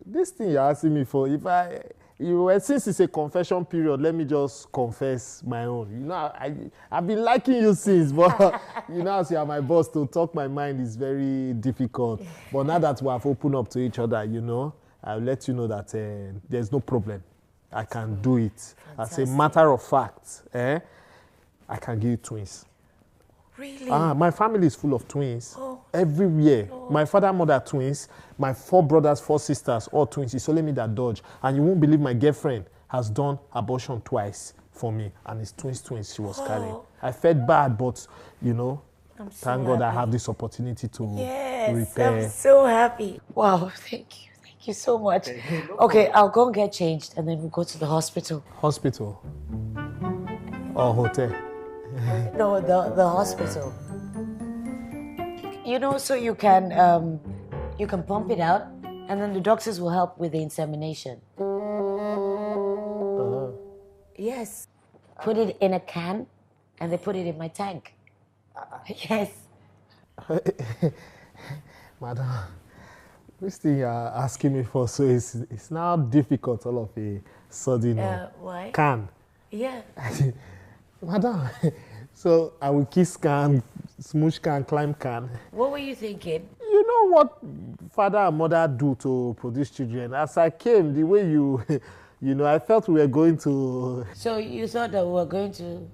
this thing you're asking me for, since it's a confession period, let me just confess my own. You know, I've been liking you since, but you know, as you are my boss, to talk my mind is very difficult. But now that we have opened up to each other, you know, I'll let you know that there's no problem. I can do it. Fantastic. As a matter of fact, I can give you twins. Really? My family is full of twins. Oh. Everywhere. Oh. My father, mother, twins. My 4 brothers, 4 sisters, all twins. It's only me that dodge. And you won't believe my girlfriend has done abortion twice for me. And it's twins she was carrying. I felt bad, but, you know, thank God I have this opportunity to repair. I'm so happy. Wow, thank you. Thank you so much. Okay, I'll go and get changed and then we'll go to the hospital. Hospital? Or hotel? No, the hospital. You know, so you can pump it out, and then the doctors will help with the insemination. Yes. Put it in a can, and they put it in my tank. Yes. Madam, this thing you're asking me for, so it's now difficult all of a sudden. Why? Can. Yeah. Madam, so I will kiss can, smooch can, climb can. What were you thinking? You know what father and mother do to produce children? As I came, the way you know, I felt we were going to... So you thought that we were going to...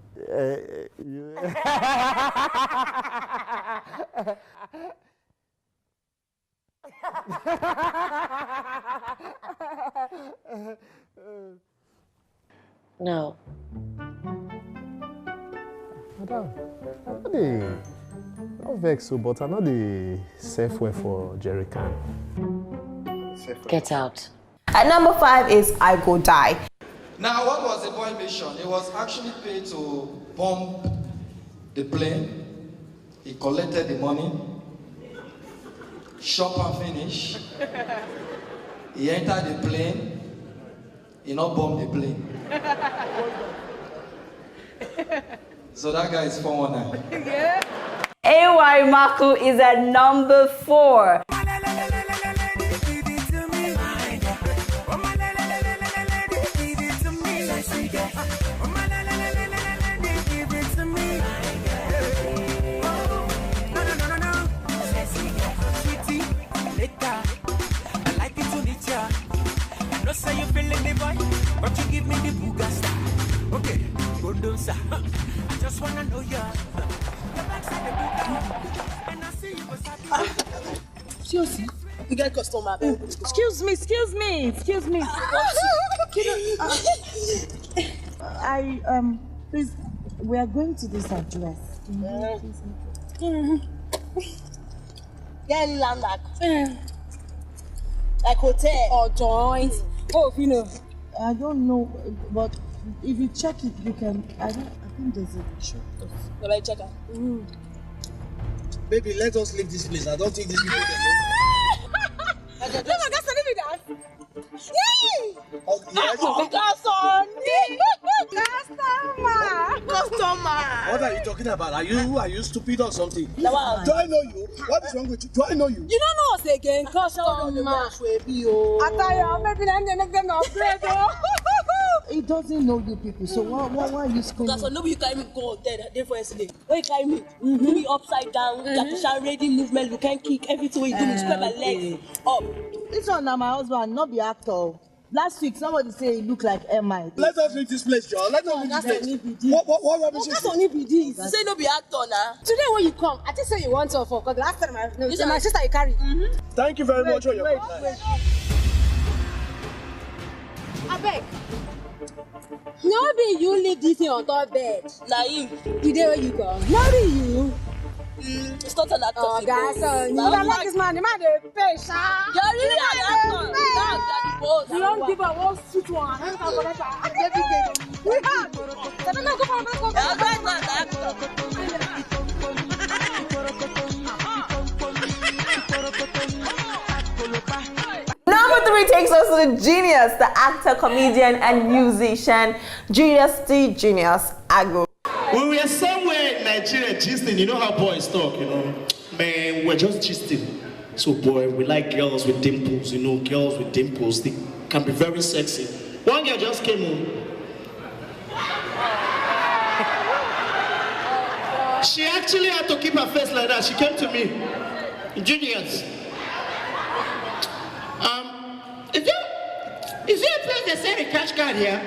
No. Madam, not vex so, but I know the safe way for jerry can. Get out. At number 5 is I Go Die. Now, what was the boy mission? He was actually paid to pump the plane. He collected the money. Shop and finish. He entered the plane. He not bombed the plane. So that guy is 419. Yeah. AY Maku is at number 4. I just wanna know ya. And I see you was happy. Seriously? You get customer. Excuse me. Please, we are going to this address. Get any landmark. Like hotel or joint. Oh, you know. I don't know, but if you check it, you can. I think there's a shop. Well, I check it. Baby, let us leave this place. I don't think these people can leave it that. Yay! Customer. What are you talking about? Are you stupid or something? Do I know you? What is wrong with you? Do I know you? You don't know us again, customer. He doesn't know you people, so why are you screaming? Because nobody carry me go there for yesterday. When you carry me, do me upside down, Japisha ready movement, you can kick everything you do, me spread my legs up. This one now my husband, not the actor. Last week, somebody say he look like Emma. Let us leave this place, John. Let us leave this place. What rubbish is this? That's only BD. You say no be actor now. Today when you come, I just say you want to for because last time my sister you carry. Thank you very much for your wait. I beg. No be you leave this thing on top bed. Now you. The day when you come. No be you. It's not an actor. Oh, guys, you don't like this man. The man they pay, sha. You're really an actor. You don't give a one sweet one. We have. So don't go for Number 3 takes us to the genius, the actor, comedian, and musician, Julius T. Genius Agu. When we are somewhere in Nigeria gisting, you know how boys talk, you know? Man, we're just gisting. So boy, we like girls with dimples, you know, girls with dimples, they can be very sexy. One girl just came home. She actually had to keep her face like that. She came to me. Juniors. Is there a place that sell a cash card here?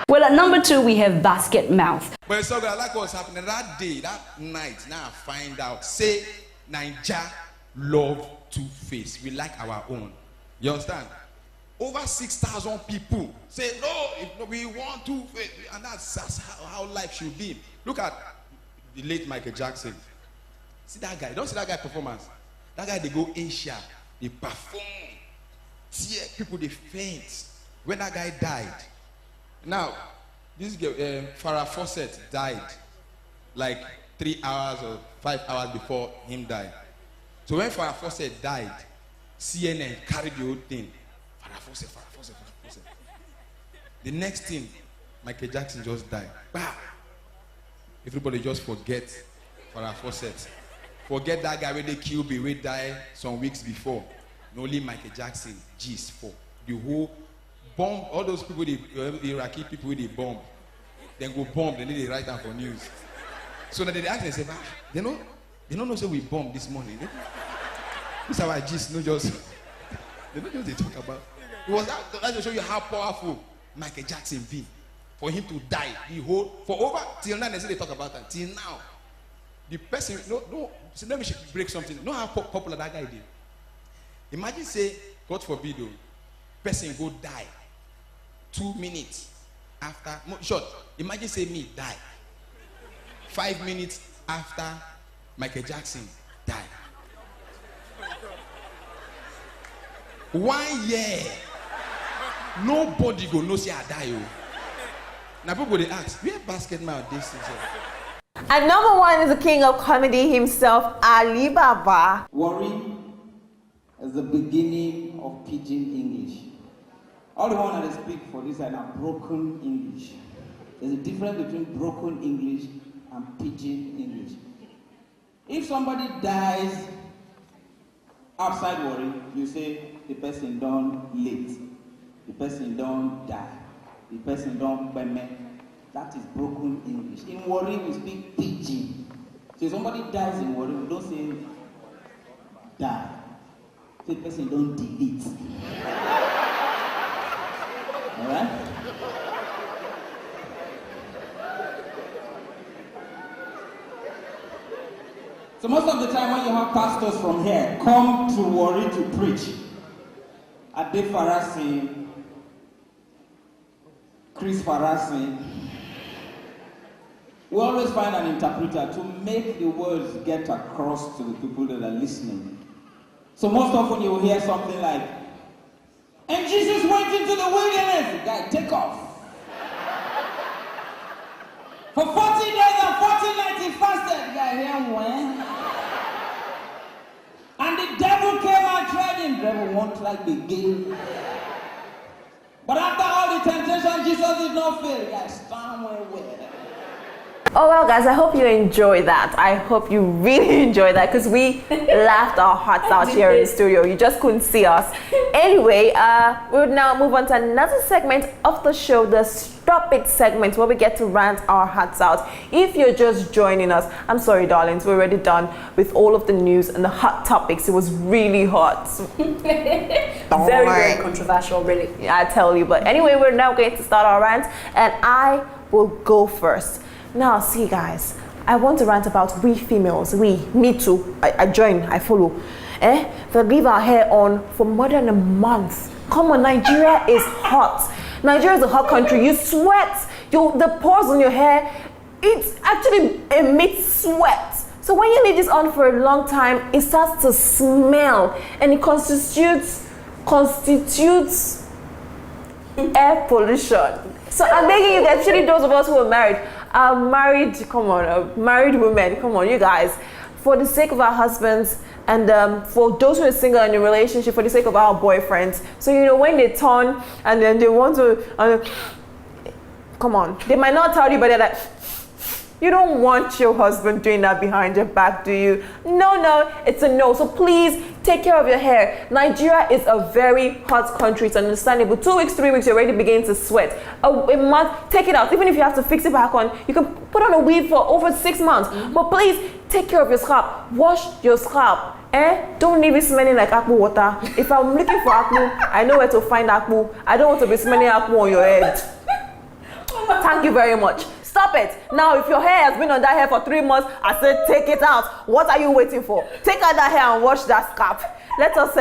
Well, at number 2, we have Basket Mouth. But so I like what's happening that day, that night. Now I find out, say, Naija love Two-Face. We like our own. You understand? Over 6,000 people say, no, we want Two-Face. And that's how life should be. Look at the late Michael Jackson. See that guy? Don't see that guy performance. That guy, they go Asia, they perform. See, people, they faint. When that guy died, now, this girl, Farrah Fawcett died like 3 hours or 5 hours before him died. So when Farrah Fawcett died, CNN carried the whole thing. Farrah Fawcett. The next thing, Michael Jackson just died. Bah! Everybody just forget Farrah Fawcett. Forget that guy where they killed me, where died some weeks before. And only Michael Jackson, G's for the whole bomb. All those people, the Iraqi people, they bomb. Then go bomb, then they write down for news. So then they ask and say, they don't know say we bomb this morning. This is our G's, no just. They don't know what they talk about. It was that to show you how powerful Michael Jackson be. For him to die, for over till now they say they talk about that. Till now, the person so let me break something. Know how popular that guy did. Imagine say, God forbid, person go die 2 minutes after. Short. Imagine say me die 5 minutes after Michael Jackson died. 1 year. Nobody go know say I die. Now people they ask, where Basket Mouth this is? And number 1 is the king of comedy himself, Ali Baba. Worry is the beginning of pidgin English. All the one that I speak for this are broken English. There's a difference between broken English and pidgin English. If somebody dies outside Worry, you say the person don't late, the person don't die, the person don't permit. That is broken English. In Worry, we speak pidgin. So if somebody dies in Worry, we don't say die. The person don't delete. Alright? So most of the time when you have pastors from here come to Buari to preach, Ade Farasi, Chris Farasi, we always find an interpreter to make the words get across to the people that are listening. So most often you will hear something like, and Jesus went into the wilderness. The guy, take off. For 40 days and 40 nights he fasted. The guy, here went. And the devil came and tried him. The devil won't like the game. But after all the temptation, Jesus did not fail. The guy, stand where with it. Oh well, guys, I hope you enjoyed that. I hope you really enjoyed that because we laughed our hearts out here in the studio. You just couldn't see us. Anyway, we'll now move on to another segment of the show, the Stop It segment, where we get to rant our hearts out. If you're just joining us, I'm sorry, darlings, we're already done with all of the news and the hot topics. It was really hot. Very, very controversial, really. Yeah, I tell you. But anyway, we're now going to start our rant, and I will go first. Now, see guys, I want to rant about we females, me too, I join, I follow. They leave our hair on for more than a month. Come on, Nigeria is hot. Nigeria is a hot country. You sweat, the pores on your hair, it actually emits sweat. So when you leave this on for a long time, it starts to smell and it constitutes air pollution. So I'm begging you guys, especially those of us who are married, married women, come on, you guys, for the sake of our husbands and for those who are single in a relationship, for the sake of our boyfriends. So, you know, when they turn and then they want to, come on, they might not tell you, but they're like, you don't want your husband doing that behind your back, do you? No, it's a no. So please take care of your hair. Nigeria is a very hot country. It's understandable. 2 weeks, 3 weeks, you're already beginning to sweat. A month, take it out. Even if you have to fix it back on, you can put on a weave for over 6 months. But please take care of your scalp. Wash your scalp. Don't leave it smelling like akpu water. If I'm looking for akpu, I know where to find akpu. I don't want to be smelling akpu on your head. Thank you very much. Stop it. Now, if your hair has been on that hair for 3 months, I said take it out. What are you waiting for? Take out that hair and wash that scalp. Let us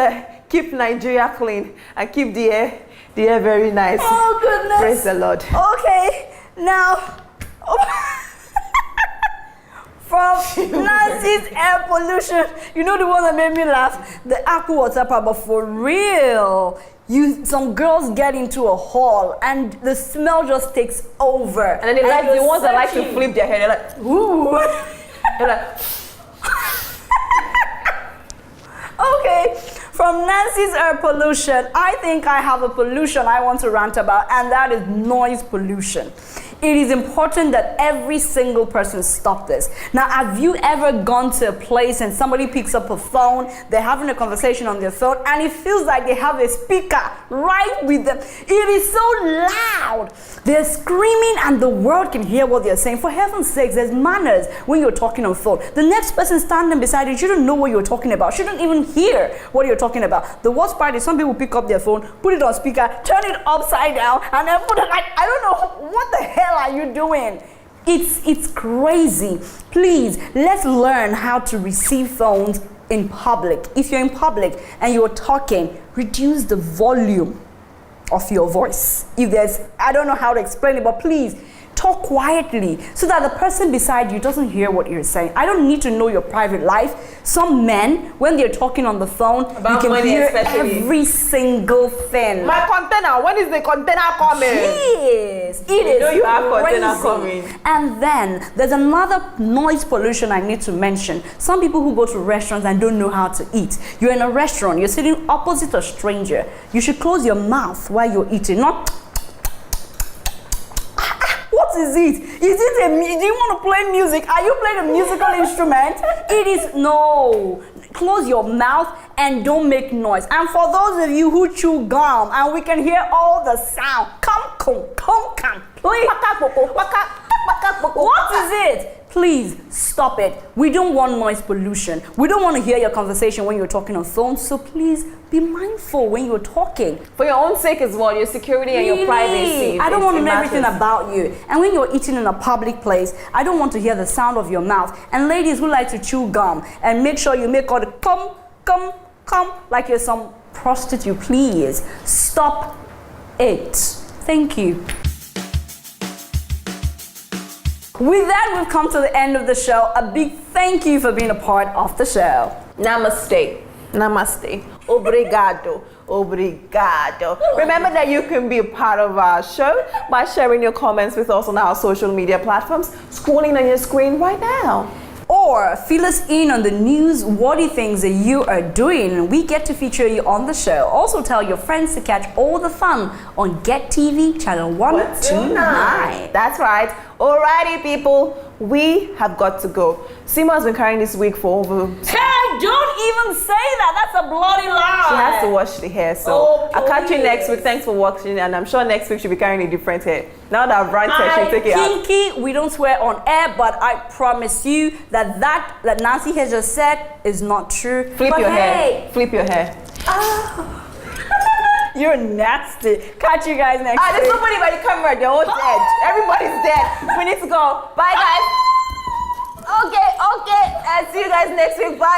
keep Nigeria clean and keep the air very nice. Oh, goodness. Praise the Lord. Okay, now, from Nancy's air pollution, you know the one that made me laugh? The aqua water part, but for real. Some girls get into a hall and the smell just takes over. And then they like the ones that like to flip their hair. They're like, ooh. They're like. Okay, from Nancy's air pollution, I think I have a pollution I want to rant about, and that is noise pollution. It is important that every single person stop this. Now, have you ever gone to a place and somebody picks up a phone, they're having a conversation on their phone, and it feels like they have a speaker right with them? It is so loud. They're screaming and the world can hear what they're saying. For heaven's sakes, there's manners when you're talking on phone. The next person standing beside you shouldn't know what you're talking about, shouldn't even hear what you're talking about. The worst part is some people pick up their phone, put it on speaker, turn it upside down, and then put it like, I don't know, what the hell are you doing? It's crazy. Please, let's learn how to receive phones in public. If you're in public and you're talking, reduce the volume of your voice. If there's, I don't know how to explain it, but please talk quietly so that the person beside you doesn't hear what you're saying. I don't need to know your private life. Some men, when they're talking on the phone, about you can money, hear especially every single thing. My container, when is the container coming? Yes, it is. You have crazy. container coming. And then there's another noise pollution I need to mention. Some people who go to restaurants and don't know how to eat. You're in a restaurant, you're sitting opposite a stranger. You should close your mouth while you're eating, not. What is it? Is it do you want to play music? Are you playing a musical instrument? It is, no. Close your mouth and don't make noise. And for those of you who chew gum and we can hear all the sound, come, please. What is it? please stop it. We don't want noise pollution. We don't want to hear your conversation when you're talking on phone. So please be mindful when you're talking. For your own sake as well, your security and your privacy. I don't want to know everything about you. And when you're eating in a public place, I don't want to hear the sound of your mouth. And ladies who like to chew gum, and make sure you make all the come like you're some prostitute. Please stop it. Thank you. With that, we've come to the end of the show. A big thank you for being a part of the show. Namaste. Namaste. Obrigado. Obrigado. Remember that you can be a part of our show by sharing your comments with us on our social media platforms, scrolling on your screen right now. Or fill us in on the newsworthy things that you are doing, and we get to feature you on the show. Also tell your friends to catch all the fun on GETTV channel 129. That's right. Alrighty, people, we have got to go. Sima has been carrying this wig for over... Hey, don't even say that. That's a bloody lie. She has to wash the hair, so I'll catch you next week. Thanks for watching, and I'm sure next week she'll be carrying a different hair. Now that I've ranted, she'll take it out. Kinky, we don't swear on air, but I promise you that Nancy has just said is not true. Flip your hair. Flip your hair. You're nasty. Catch you guys next week. There's nobody by the camera. They're all dead. Everybody's dead. We need to go. Bye, guys. Okay. See you guys next week. Bye.